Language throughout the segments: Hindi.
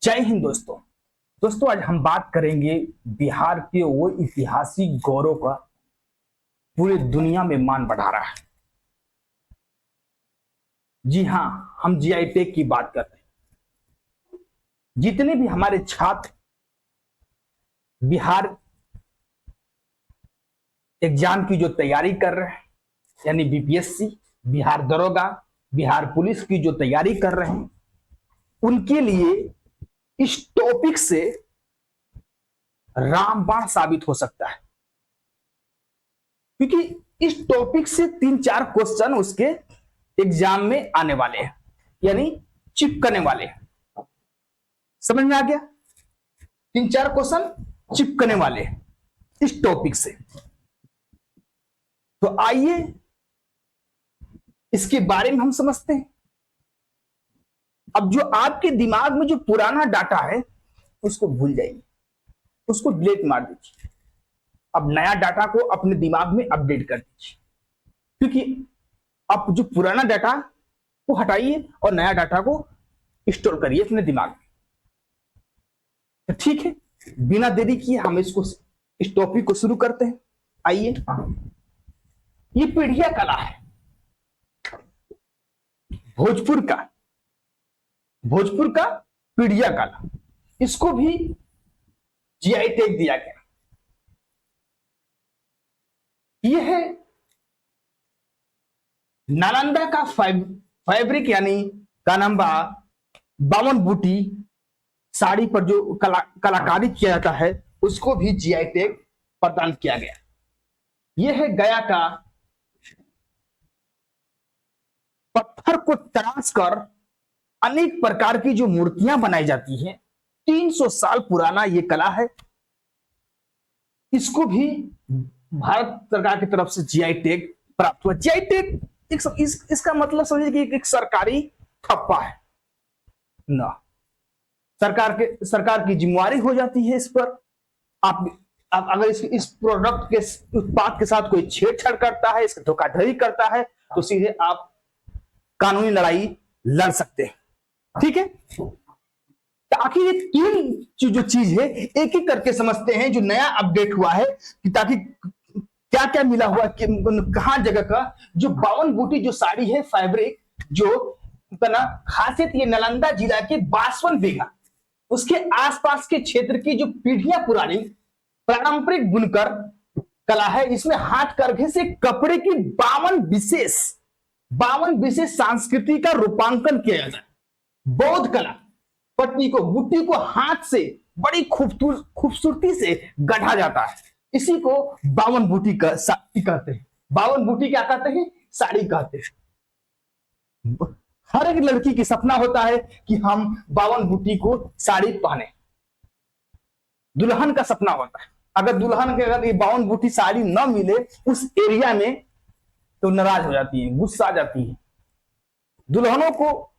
जय हिंद दोस्तों। दोस्तों आज हम बात करेंगे बिहार के वो ऐतिहासिक गौरव का पूरे दुनिया में मान बढ़ा रहा है। जी हाँ, हम जीआई टैग की बात कर रहे हैं। जितने भी हमारे छात्र बिहार एग्जाम की जो तैयारी कर रहे हैं, यानी बीपीएससी, बिहार दरोगा, बिहार पुलिस की जो तैयारी कर रहे हैं, उनके लिए इस टॉपिक से रामबाण साबित हो सकता है, क्योंकि इस टॉपिक से 3-4 क्वेश्चन उसके एग्जाम में आने वाले हैं, यानी चिपकने वाले हैं। समझ में आ गया? 3-4 क्वेश्चन चिपकने वाले हैं इस टॉपिक से। तो आइए इसके बारे में हम समझते हैं। अब जो आपके दिमाग में जो पुराना डाटा है उसको भूल जाइए, उसको डिलीट मार दीजिए। अब नया डाटा को अपने दिमाग में अपडेट कर दीजिए, क्योंकि अब जो पुराना डाटा को हटाइए और नया डाटा को स्टोर करिए अपने दिमाग में। तो ठीक है, बिना देरी किए हम इस टॉपिक को शुरू करते हैं। आइए, ये पीढ़िया कला है भोजपुर का पीढ़िया कला। इसको भी जीआई टैग दिया गया। यह है नालंदा का फैब्रिक, यानी कानम्बा बावन बूटी साड़ी पर जो कलाकारी किया जाता है, उसको भी जीआई टैग प्रदान किया गया। यह है गया का पत्थर को तराश कर अनेक प्रकार की जो मूर्तियां बनाई जाती हैं, 300 साल पुराना ये कला है। इसको भी भारत सरकार की तरफ से जीआई टैग प्राप्त हुआ। जीआई टैग इसका मतलब समझिए कि एक सरकारी ठप्पा है ना। सरकार की जिम्मेवारी हो जाती है इस पर। आप अगर इस प्रोडक्ट के उत्पाद के साथ कोई छेड़छाड़ करता है, इसका धोखाधड़ी करता है, तो सीधे आप कानूनी लड़ाई लड़ सकते हैं। ठीक है, ताकि ये तीन जो चीज है एक एक करके समझते हैं, जो नया अपडेट हुआ है, कि ताकि क्या क्या मिला हुआ, कहां जगह का जो 52 बूटी जो साड़ी है फैब्रिक, जो खासियत ये नालंदा जिला के 52 बीघा उसके आसपास के क्षेत्र की जो पीढ़ियां पुरानी पारंपरिक बुनकर कला है। इसमें हाथ करघे से कपड़े की 52 विशेष संस्कृति का रूपांकन किया जाता है। बौद्ध कला, पत्नी को बूटी को हाथ से बड़ी खूबसूरती से गढ़ा जाता है। इसी को 52 बूटी का साड़ी कहते हैं। 52 बूटी क्या कहते हैं? साड़ी कहते हैं। हर एक लड़की की सपना होता है कि हम 52 बूटी को साड़ी पहने। दुल्हन का सपना होता है। अगर दुल्हन के अगर ये 52 बूटी साड़ी न मिले उस एरिया में, तो नाराज हो जाती है, गुस्सा आ जाती है। दुल्हनों को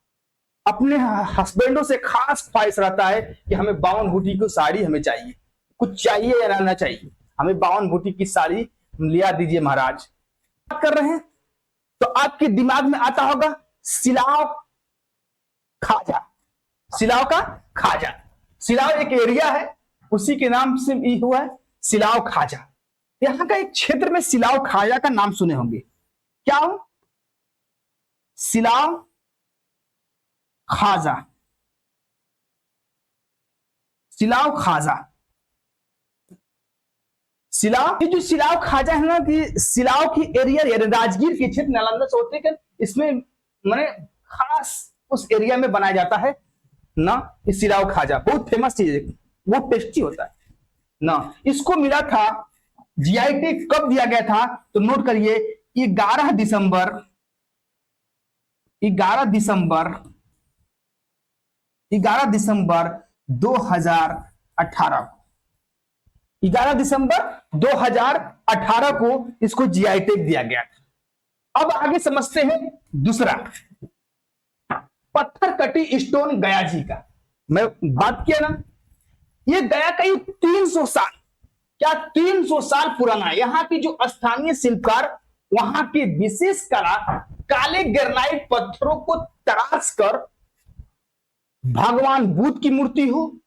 अपने हस्बैंडों से खास ख्वाहिश रहता है कि हमें 52 बूटी की साड़ी हमें चाहिए, कुछ चाहिए या ना चाहिए, हमें 52 बूटी की साड़ी लिया दीजिए महाराज। बात कर रहे हैं तो आपके दिमाग में आता होगा सिलाव खाजा। सिलाव का खाजा, सिलाव एक एरिया है, उसी के नाम से हुआ है सिलाव खाजा। यहां का एक क्षेत्र में सिलाव खाजा का नाम सुने होंगे। क्या हो? सिलाव खाजा, सिलाव खाजा, सिलाव। ये जो सिलाव खाजा है ना, कि सिलाव की एरिया राजगीर के क्षेत्र नालंदा से होते हैं, इसमें मैंने खास उस एरिया में बनाया जाता है ना। इस सिलाव खाजा बहुत फेमस चीज है, बहुत टेस्टी होता है ना। इसको मिला था जीआई टैग कब दिया गया था? तो नोट करिए, 11 दिसंबर 2018 को, 11 दिसंबर 2018 को इसको जीआई टैग दिया गया था। अब आगे समझते हैं दूसरा, पत्थर कटी स्टोन गया जी का। मैं बात किया ना, ये गया का 300 साल, क्या 300 साल पुराना है। यहां की जो स्थानीय शिल्पकार वहां की विशेष कला, काले ग्रेनाइट पत्थरों को तराश कर भगवान बुद्ध की मूर्ति हो,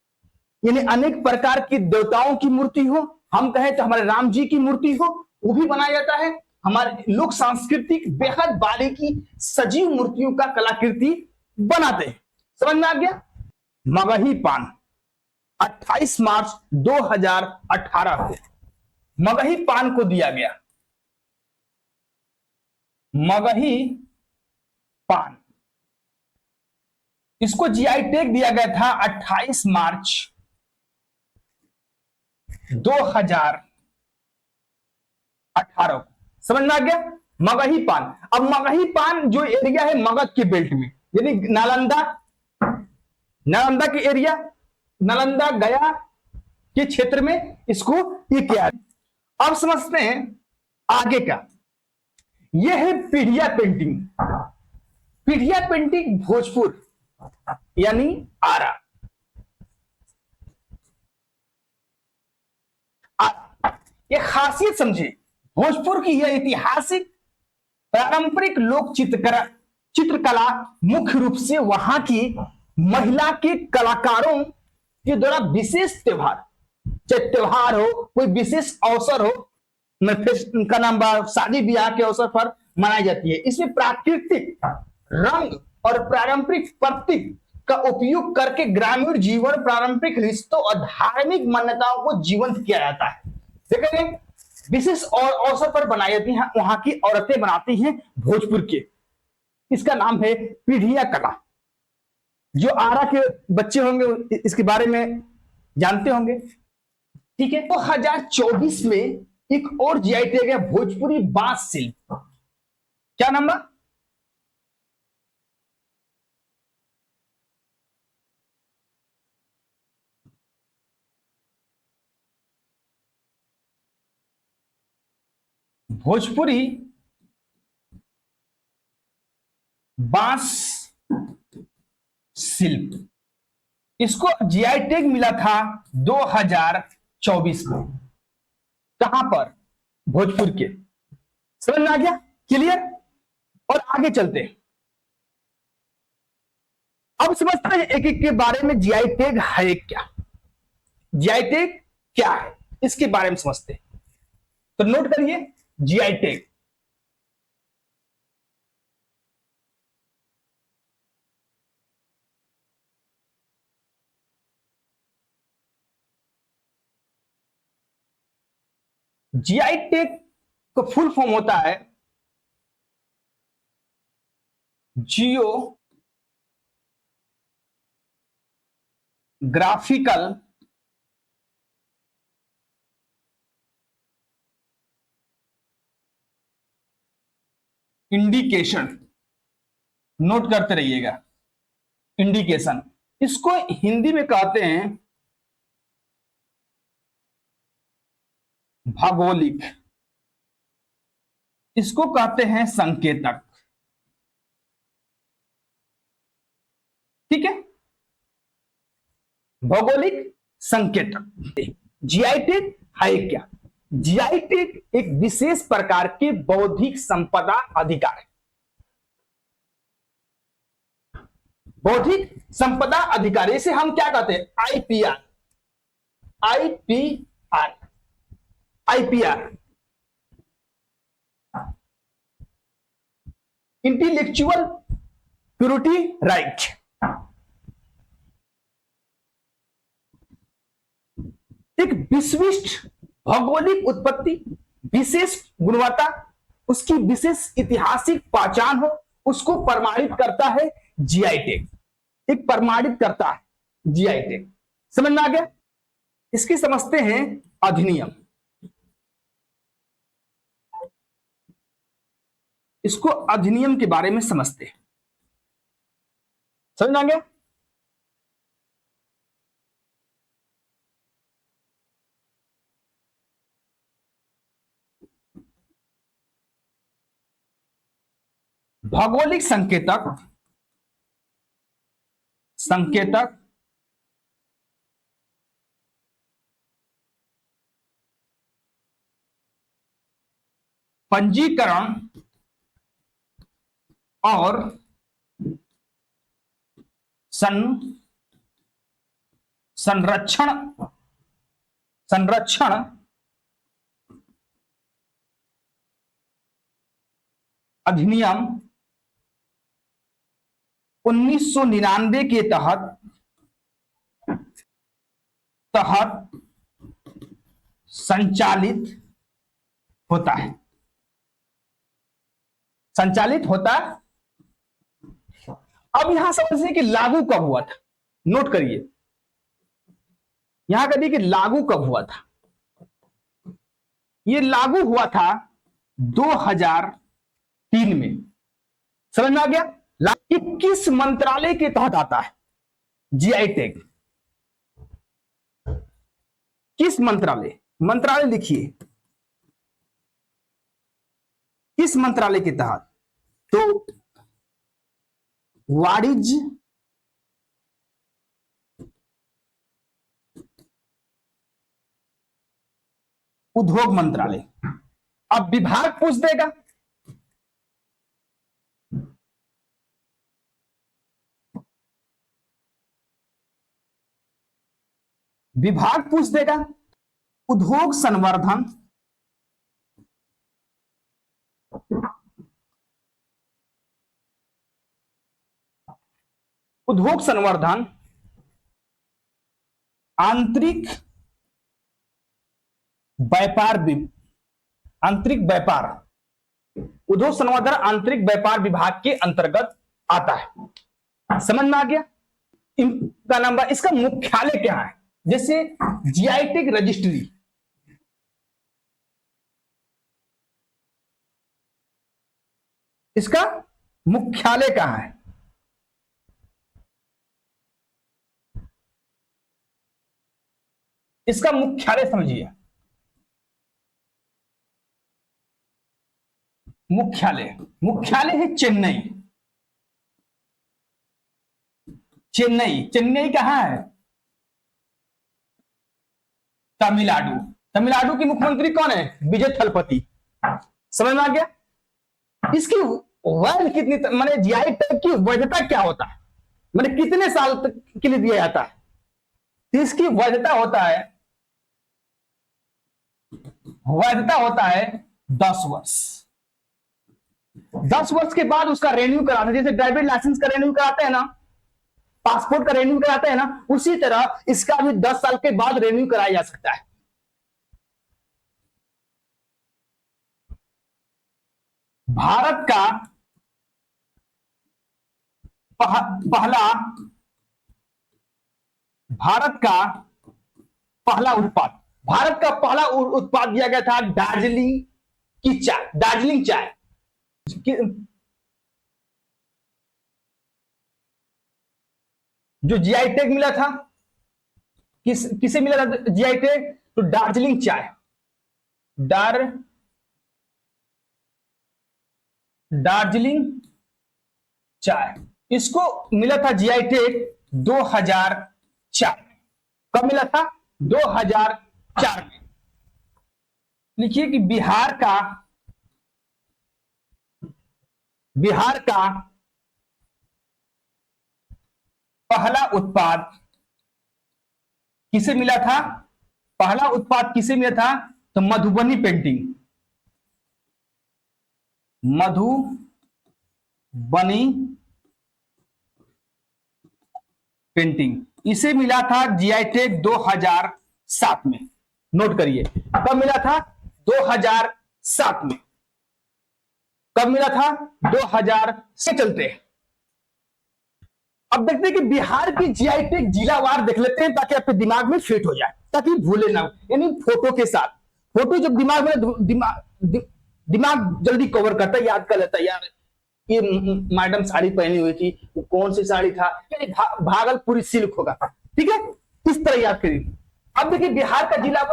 यानी अनेक प्रकार की देवताओं की मूर्ति हो, हम कहें तो हमारे राम जी की मूर्ति हो, वो भी बनाया जाता है। हमारे लोक सांस्कृतिक बेहद बारीकी सजीव मूर्तियों का कलाकृति बनाते हैं। समझ में आ गया। मगही पान 28 मार्च 2018 को मगही पान को दिया गया। मगही पान, इसको जीआई टैग दिया गया था 28 मार्च 2018 को। समझ में आ गया। मगही पान। अब मगही पान जो एरिया है मगध के बेल्ट में, यानी नालंदा, नालंदा के एरिया, नालंदा गया के क्षेत्र में इसको ये किया है। अब समझते हैं आगे का। यह है पीढ़िया पेंटिंग। पीढ़िया पेंटिंग भोजपुर यानी आरा। ये खासियत समझे, भोजपुर की यह ऐतिहासिक पारंपरिक लोक चित्रकला मुख्य रूप से वहां की महिला के कलाकारों के द्वारा विशेष त्योहार, चाहे त्योहार हो, कोई विशेष अवसर हो, का नाम शादी ब्याह के अवसर पर मनाई जाती है। इसमें प्राकृतिक रंग और पारंपरिक प्रतीक का उपयोग करके ग्रामीण जीवन, पारंपरिक रिश्तों और धार्मिक मान्यताओं को जीवंत किया जाता है। देखेंगे विशेष और अवसर पर बनाई जाती हैं, वहां की औरतें बनाती हैं भोजपुर के। इसका नाम है पीढ़िया कला। जो आरा के बच्चे होंगे इसके बारे में जानते होंगे। ठीक है। 2024 में एक और जीआई टैग है भोजपुरी बांस शिल्प। क्या नंबर? भोजपुरी बांस शिल्प, इसको जीआई टैग मिला था 2024 में। कहां पर? भोजपुर के। समझ में आ गया? क्लियर। और आगे चलते हैं। अब समझते हैं एक एक के बारे में जीआई टैग है क्या, जीआई टैग क्या है, इसके बारे में समझते हैं। तो नोट करिए जीआई टैग। जीआई टैग का फुल फॉर्म होता है जियो ग्राफिकल इंडिकेशन। नोट करते रहिएगा, इंडिकेशन। इसको हिंदी में कहते हैं भौगोलिक, इसको कहते हैं संकेतक। ठीक है। भौगोलिक संकेतक। जीआई टैग है क्या? जीआई टैग एक विशेष प्रकार के बौद्धिक संपदा अधिकार है। बौद्धिक संपदा अधिकार, इसे हम क्या कहते हैं? IPR. IPR, IPR, intellectual property right. एक विशिष्ट भौगोलिक उत्पत्ति, विशेष गुणवत्ता, उसकी विशेष ऐतिहासिक पहचान हो, उसको प्रमाणित करता है जीआई टैग। एक प्रमाणित करता है जीआई टैग। समझ में आ गया। इसकी समझते हैं अधिनियम। इसको अधिनियम के बारे में समझते हैं। समझ में आ गया। भौगोलिक संकेतक, संकेतक पंजीकरण और संरक्षण संरक्षण संरक्षण अधिनियम 1999 के तहत संचालित होता है। संचालित होता। अब यहां समझिए कि लागू कब हुआ था, नोट करिए। यहां करिए कि लागू कब हुआ था। यह लागू हुआ था 2003 में। समझ में आ गया? किस मंत्रालय के तहत आता है जीआई टैग? किस मंत्रालय? मंत्रालय लिखिए, किस मंत्रालय के तहत? तो वाणिज्य उद्योग मंत्रालय। अब विभाग पूछ देगा, विभाग पूछ देगा उद्योग संवर्धन आंतरिक उद्योग संवर्धन आंतरिक व्यापार विभाग के अंतर्गत आता है। समझ में आ गया? इनका नंबर, इसका मुख्यालय क्या है? जैसे जीआई टैग रजिस्ट्री, इसका मुख्यालय कहां है? इसका मुख्यालय समझिए, मुख्यालय है चेन्नई। चेन्नई कहां है? तमिलनाडु। तमिलनाडु के मुख्यमंत्री कौन है? विजय थलपति। समझ में आ गया? इसकी वैध कितनी, माने जीआई टैग की वैधता क्या होता है, माने कितने साल तक के लिए दिया जाता है? तो इसकी वैधता होता है 10 वर्ष। 10 वर्ष के बाद उसका रेन्यू कराना, जैसे ड्राइविंग लाइसेंस का रेन्यू कराते हैं ना, पासपोर्ट का रेन्यू कराते हैं ना, उसी तरह इसका भी 10 साल के बाद रेन्यू कराया जा सकता है। भारत का पहला उत्पाद दिया गया था दार्जिलिंग चाय। जो जीआई टैग मिला था, किसे मिला था जीआई टैग? तो दार्जिलिंग चाय, इसको मिला था जीआई टैग 2004। कब मिला था? 2004 में। लिखिए कि बिहार का पहला उत्पाद किसे मिला था? तो मधुबनी पेंटिंग, इसे मिला था जीआई टैग 2007 में। नोट करिए, कब मिला था? 2007 में। कब मिला था? 2000 से चलते हैं। अब देखते हैं कि बिहार की जीआई टैग जिलावार देख लेते हैं, ताकि आपके दिमाग में फिट हो जाए, ताकि भूले ना, यानी फोटो के साथ। फोटो जब दिमाग में दिमाग जल्दी कवर करता है, याद कर लेता है, यार ये मैडम साड़ी पहनी हुई थी, वो कौन सी साड़ी था, भागलपुरी सिल्क होगा। ठीक है, इस तरह याद करिए। अब देखिए बिहार का जिला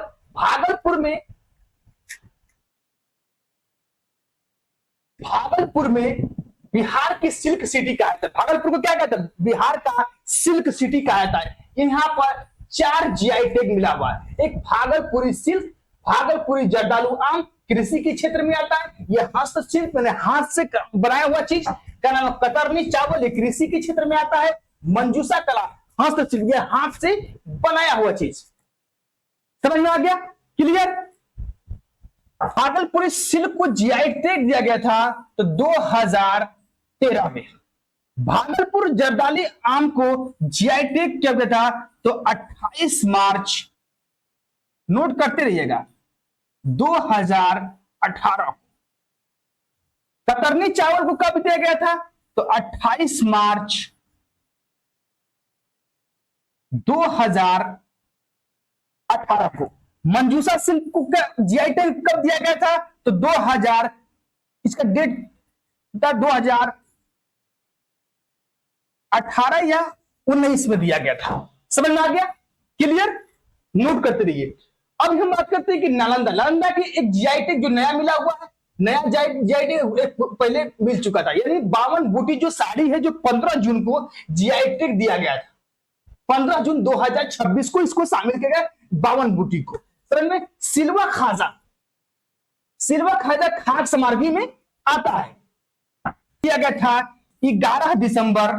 भागलपुर में बिहार की सिल्क सिटी कहा जाता है। भागलपुर को क्या कहता है? बिहार का सिल्क सिटी कहा जाता है। यहाँ पर 4 जीआई टैग मिला हुआ है। एक भागलपुरी सिल्क, भागलपुरी जर्दालू आम कृषि के क्षेत्र में आता है। यह हस्तशिल्प, मैंने हाथ से बनाया हुआ चीज का नाम कतरनी चावल, ये कृषि के क्षेत्र में आता है। मंजूषा कला हस्तशिल्प या हाथ से बनाया हुआ चीज। समझ में आ गया? क्लियर? भागलपुरी सिल्क को जीआई टैग दिया गया था तो 2013 में। भागलपुर जरदाली आम को जीआई टैग किया गया था तो 28 मार्च, नोट करते रहिएगा, 2018। कतरनी चावल को कब दिया गया था तो 28 मार्च 2018 को। मंजूषा सिल्क को जीआई टैग कब दिया गया था तो 2000, इसका डेट था 2018 या 19 में दिया गया था। समझ में आ गया? क्लियर? नोट करते रहिए। अब हम बात करते हैं कि नालंदा। नालंदा की एक जीआई टैग जो नया मिला हुआ है, नया जीआई टैग पहले मिल चुका था, यानी 52 बूटी जो साड़ी है जो 15 जून को जीआई टैग दिया गया था। 15 जून 2026 को इसको शामिल किया गया 52 बूटी को। समझ में? सिल्वा खाजा, सिल्वा खाजा खाक समार्गी में आता है। किया गया था 11 दिसंबर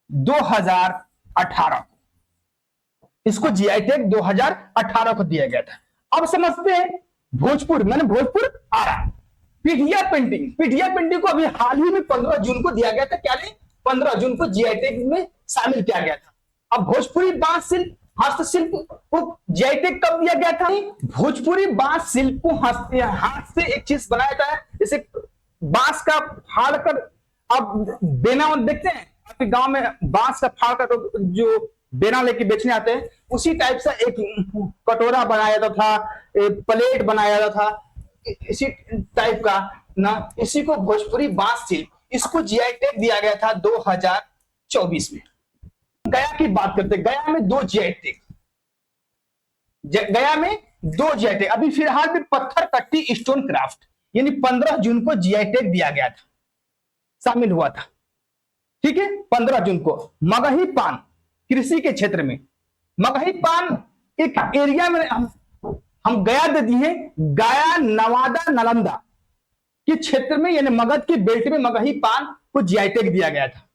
2018 को। इसको जीआई टैग 2018 को दिया गया था। अब समझते हैं भोजपुर, मैंने भोजपुर आ रहा। पीढ़िया पेंटिंग, पीढ़िया पेंटिंग को अभी हाल ही में 15 जून को दिया गया था। क्या नहीं? 15 जून को जीआई टैग में शामिल किया गया था। अब भोजपुरी बांस शिल्प हस्तशिल्प को जीआई टैग कब दिया गया था? भोजपुरी बांस शिल्प को हाथ से एक चीज बनाया था, जैसे बांस का फाड़ कर, अब बेना देखते हैं आपके गांव में, बांस का फाड़ कर तो जो बेना लेके बेचने आते हैं, उसी टाइप से एक कटोरा बनाया जाता था, एक प्लेट बनाया जाता था, इसी टाइप का ना, इसी को भोजपुरी बांस शिल्प, इसको जीआई टैग दिया गया था 2024 में। गया की बात करते हैं, गया में 2 जीआई टैग, गया में 2 जीआई टैग। अभी फिलहाल में पत्थर कट्टी स्टोन क्राफ्ट, यानी 15 जून को जीआई टैग दिया गया था, शामिल हुआ था। ठीक है, 15 जून को। मगही पान, कृषि के क्षेत्र में मगही पान एक एरिया में हम गया दे दिए, गया नवादा नालंदा के क्षेत्र में, यानी मगध की बेल्ट में मगही पान को जीआई टैग दिया गया था।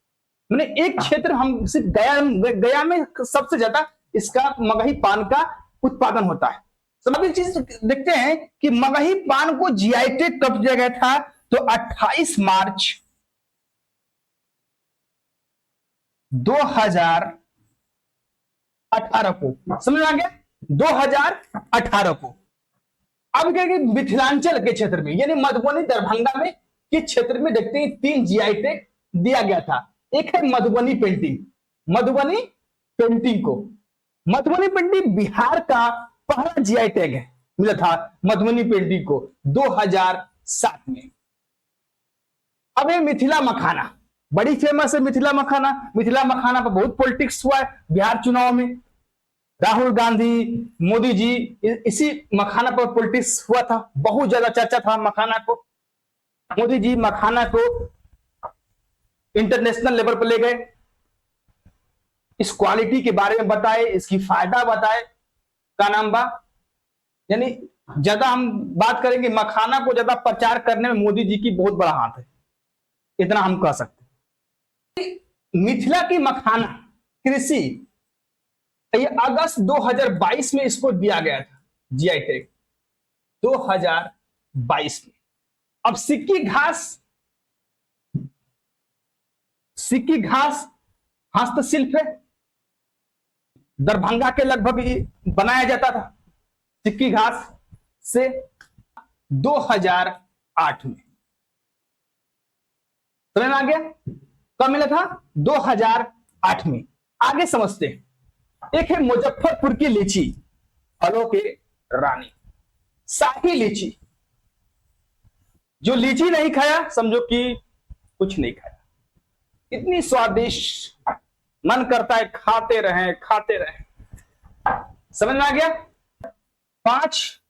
मैंने एक क्षेत्र, हम सिर्फ गया में सबसे ज्यादा इसका मगही पान का उत्पादन होता है। सभी चीज देखते हैं कि मगही पान को जीआई टैग कब दिया गया था तो 28 मार्च 2018 को। समझ में आ गया? 2018 को। अब क्या कि मिथिलांचल के क्षेत्र में, यानी मधुबनी दरभंगा में के क्षेत्र में देखते हैं 3 जीआई टैग दिया गया था। एक है मधुबनी पेंटिंग, मधुबनी पेंटिंग को, मधुबनी पेंटिंग बिहार का पहला जीआई टैग है, मिला था मधुबनी पेंटिंग को 2007 में। अब ये मिथिला मखाना, बड़ी फेमस है मिथिला मखाना। मिथिला मखाना पर बहुत पॉलिटिक्स हुआ है बिहार चुनाव में, राहुल गांधी, मोदी जी, इसी मखाना पर पॉलिटिक्स हुआ था, बहुत ज्यादा चर्चा था मखाना को। मोदी जी मखाना को इंटरनेशनल लेवल पर ले गए, इस क्वालिटी के बारे में बताए, इसकी फायदा बताए, का नाम बा, यानी ज्यादा हम बात करेंगे मखाना को ज्यादा प्रचार करने में मोदी जी की बहुत बड़ा हाथ है, इतना हम कह सकते हैं। मिथिला की मखाना कृषि, ये अगस्त 2022 में इसको दिया गया था जीआई टैग, 2022 में। अब सिक्की घास, सिक्की घास हस्तशिल्प है, दरभंगा के लगभग बनाया जाता था सिक्की घास से 2008 में। समझ में आ गया? कब मिला था? 2008 में। आगे समझते हैं। एक है मुजफ्फरपुर की लीची, फलों के रानी, शाही लीची। जो लीची नहीं खाया समझो कि कुछ नहीं खाया, इतनी स्वादिष्ट, मन करता है खाते रहें खाते रहें। समझ में आ गया? 5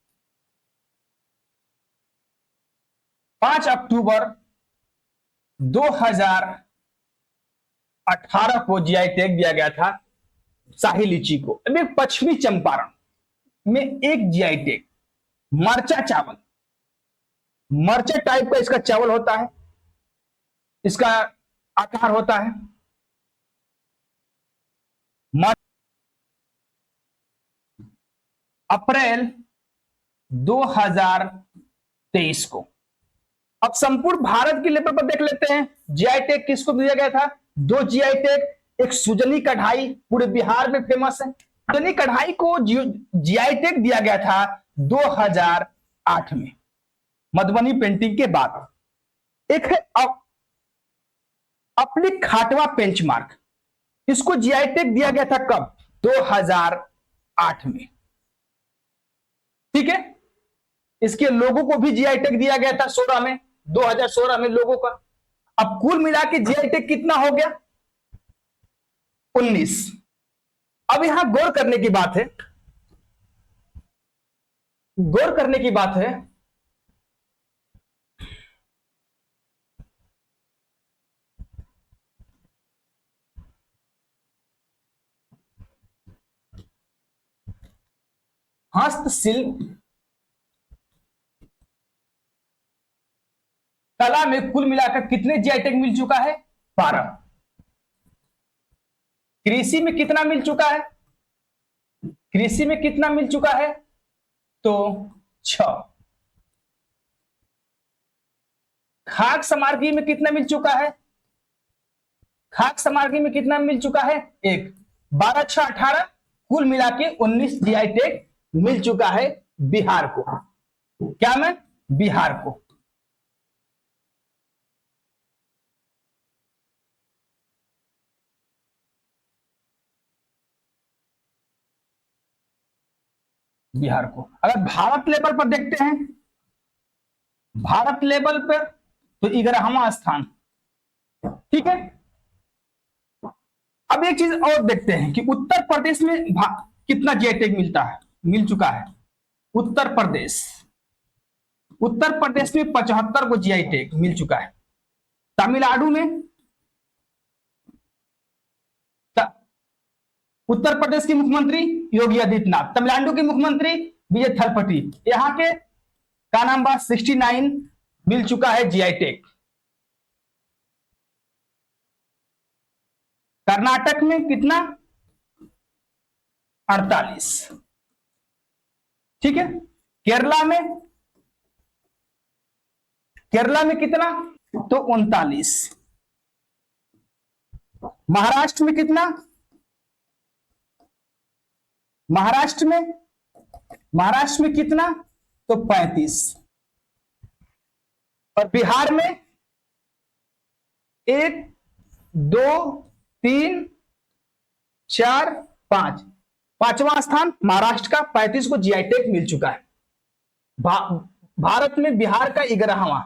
अक्टूबर 2018 को जीआई टैग दिया गया था शाही लीची को। अभी पश्चिमी चंपारण में एक जीआई टैग, मरचा चावल, मरचा टाइप का इसका चावल होता है, इसका आकार होता है। अप्रैल 2023 को। अब संपूर्ण भारत के लेवल पर देख लेते हैं जीआई टैग किसको दिया गया था। 2 जीआई टैग, एक सुजनी कढ़ाई पूरे बिहार में फेमस है। सुजनी कढ़ाई को जीआई टैग दिया गया था 2008 में, मधुबनी पेंटिंग के बाद। एक है अपनी खाटवा बेंचमार्क, इसको जीआई टैग दिया गया था कब, 2008 में। ठीक है, इसके लोगों को भी जीआई टैग दिया गया था 16 में, 2016 में लोगों का। अब कुल मिला के जीआई टैग कितना हो गया, 19। अब यहां गौर करने की बात है, गौर करने की बात है, हस्तशिल्प कला में कुल मिलाकर कितने जीआई टैग मिल चुका है, 12। कृषि में कितना मिल चुका है, कृषि में कितना मिल चुका है, तो 6। खाक सामग्री में कितना मिल चुका है, खाक सामग्री में कितना मिल चुका है, 1। 12 6 18, कुल मिला के 19 जीआई टैग मिल चुका है बिहार को। क्या मैं, बिहार को। बिहार को। अगर भारत लेवल पर देखते हैं, भारत लेवल पर तो 11वां स्थान। ठीक है, अब एक चीज और देखते हैं कि उत्तर प्रदेश में कितना जीआई टैग मिल चुका है। उत्तर प्रदेश, उत्तर प्रदेश में 75 को जीआई टैग मिल चुका है। तमिलनाडु में, उत्तर प्रदेश के मुख्यमंत्री योगी आदित्यनाथ, तमिलनाडु के मुख्यमंत्री विजय थलपति, यहां के का नाम बा 69 मिल चुका है जीआई टैग। कर्नाटक में कितना, 48। ठीक है, केरला में, केरला में कितना, तो 39। महाराष्ट्र में कितना, महाराष्ट्र में कितना, तो 35। और बिहार में 1 2 3 4 5, 5वां स्थान महाराष्ट्र का, 35 को जीआई टैग मिल चुका है। भारत में बिहार का 11वां,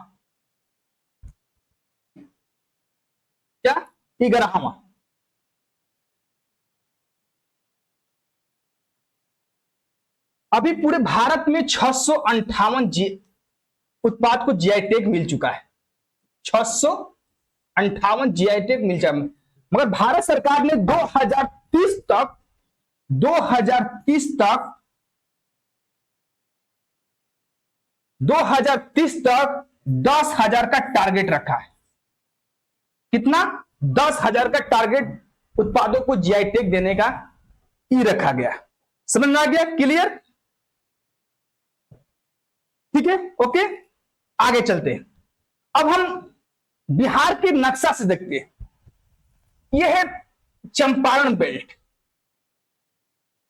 क्या, 11वां। अभी पूरे भारत में 658 उत्पाद को जीआई टैग मिल चुका है। 658 जीआई टैग मिल चुका है। मगर भारत सरकार ने 2030 तक 10,000 का टारगेट रखा है। कितना, 10,000 का टारगेट उत्पादों को जीआई टैग देने का ही रखा गया। समझ में आ गया, क्लियर। ठीक है, ओके, आगे चलते हैं। अब हम बिहार के नक्शा से देखते हैं। यह है चंपारण बेल्ट।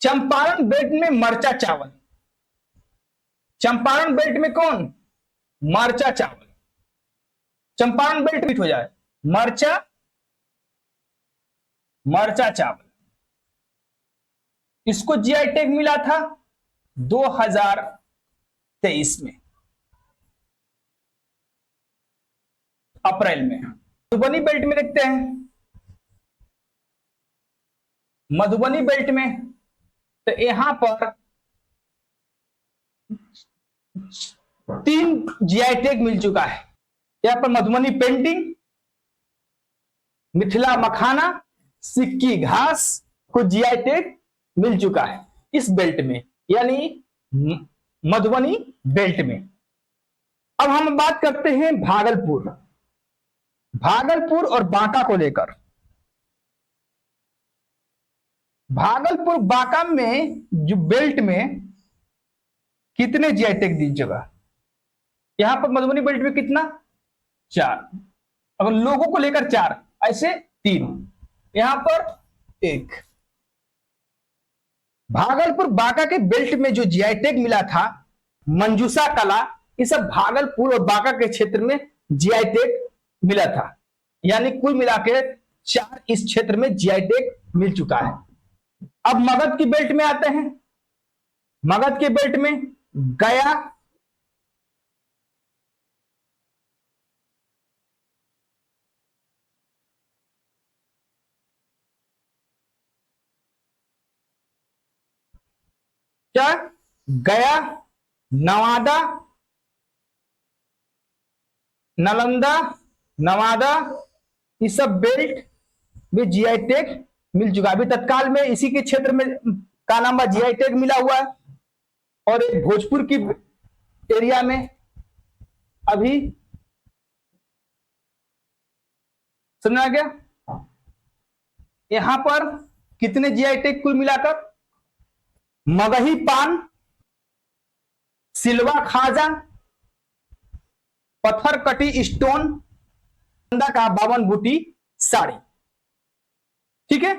चंपारण बेल्ट में मरचा चावल, चंपारण बेल्ट में कौन, मरचा चावल। चंपारण बेल्ट रिपीट हो जाए, मरचा चावल, इसको जीआई टैग मिला था 2023 में, अप्रैल में। मधुबनी बेल्ट में देखते हैं, मधुबनी बेल्ट में तो यहां पर 3 जीआई टैग मिल चुका है। यहां पर मधुबनी पेंटिंग, मिथिला मखाना, सिक्की घास को जीआई टैग मिल चुका है इस बेल्ट में, यानी मधुबनी बेल्ट में। अब हम बात करते हैं भागलपुर। भागलपुर और बांका को लेकर, भागलपुर बांका में जो बेल्ट में कितने जीआई टैग दी जगह? यहां पर मधुबनी बेल्ट में कितना? 4। अगर लोगों को लेकर 4, ऐसे 3, यहां पर 1। भागलपुर बांका के बेल्ट में जो जीआई टैग मिला था, मंजूषा कला, ये सब भागलपुर और बांका के क्षेत्र में जीआई टैग मिला था। यानी कुल मिला के 4 इस क्षेत्र में जीआई टैग मिल चुका है। अब मगध की बेल्ट में आते हैं। मगध के बेल्ट में गया, क्या? गया, नवादा, नालंदा, नवादा, ये सब बेल्ट में जीआई टैग मिल चुका है। अभी तत्काल में इसी के क्षेत्र में का नाम जीआई टैग मिला हुआ है। और एक भोजपुर की एरिया में अभी, समझा गया? यहां पर कितने जीआई टैग कुल मिलाकर? मगही पान, सिलवा खाजा, पत्थर कटी स्टोन, का 52 बूटी साड़ी। ठीक है।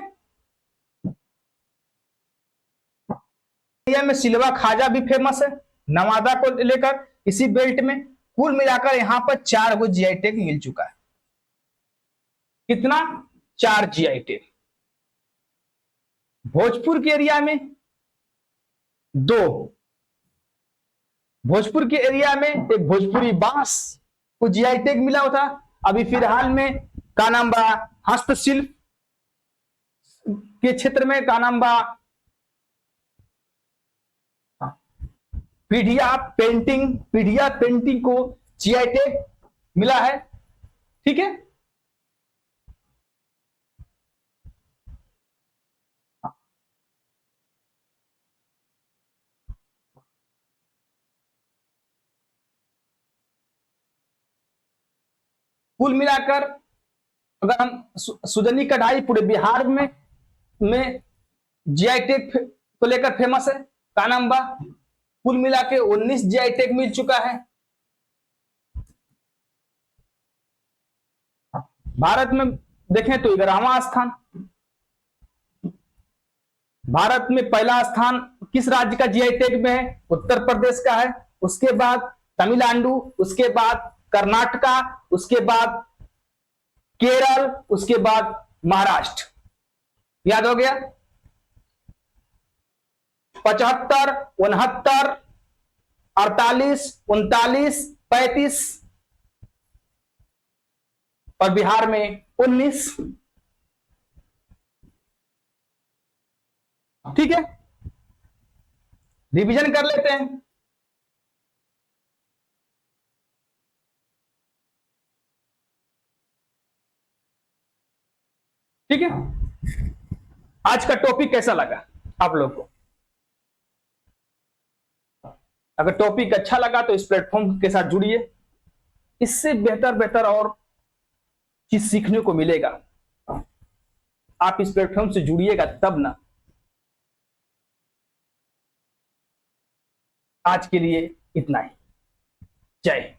इंडिया में सिलवा खाजा भी फेमस है, नवादा को लेकर इसी बेल्ट में। कुल मिलाकर यहां पर 4 गो जीआई टैग मिल चुका है। कितना? 4 जीआई टैग। भोजपुर के एरिया में 2। भोजपुर के एरिया में एक भोजपुरी बांस को जीआई टैग मिला हुआ था। अभी फिलहाल में का नाम बा हस्तशिल्प के क्षेत्र में का नाम बा पीढ़िया पेंटिंग, पीढ़िया पेंटिंग को जीआई टैग मिला है। ठीक है। कुल मिलाकर अगर हम सुजनी कढ़ाई पूरे बिहार में जीआई टैग को लेकर फेमस है, का नाम बा। कुल मिला के 19 जीआई टैग मिल चुका है। भारत में देखें तो 11वां स्थान। भारत में पहला स्थान किस राज्य का जीआई टैग में है? उत्तर प्रदेश का है। उसके बाद तमिलनाडु, उसके बाद कर्नाटका, उसके बाद केरल, उसके बाद महाराष्ट्र। याद हो गया? 75, 69, 48, 39, 35 और बिहार में 19। ठीक है। रिवीजन कर लेते हैं। ठीक है। आज का टॉपिक कैसा लगा आप लोग को? अगर टॉपिक अच्छा लगा तो इस प्लेटफॉर्म के साथ जुड़िए। इससे बेहतर बेहतर और चीज सीखने को मिलेगा। आप इस प्लेटफॉर्म से जुड़िएगा तब ना। आज के लिए इतना ही। जय हिंद।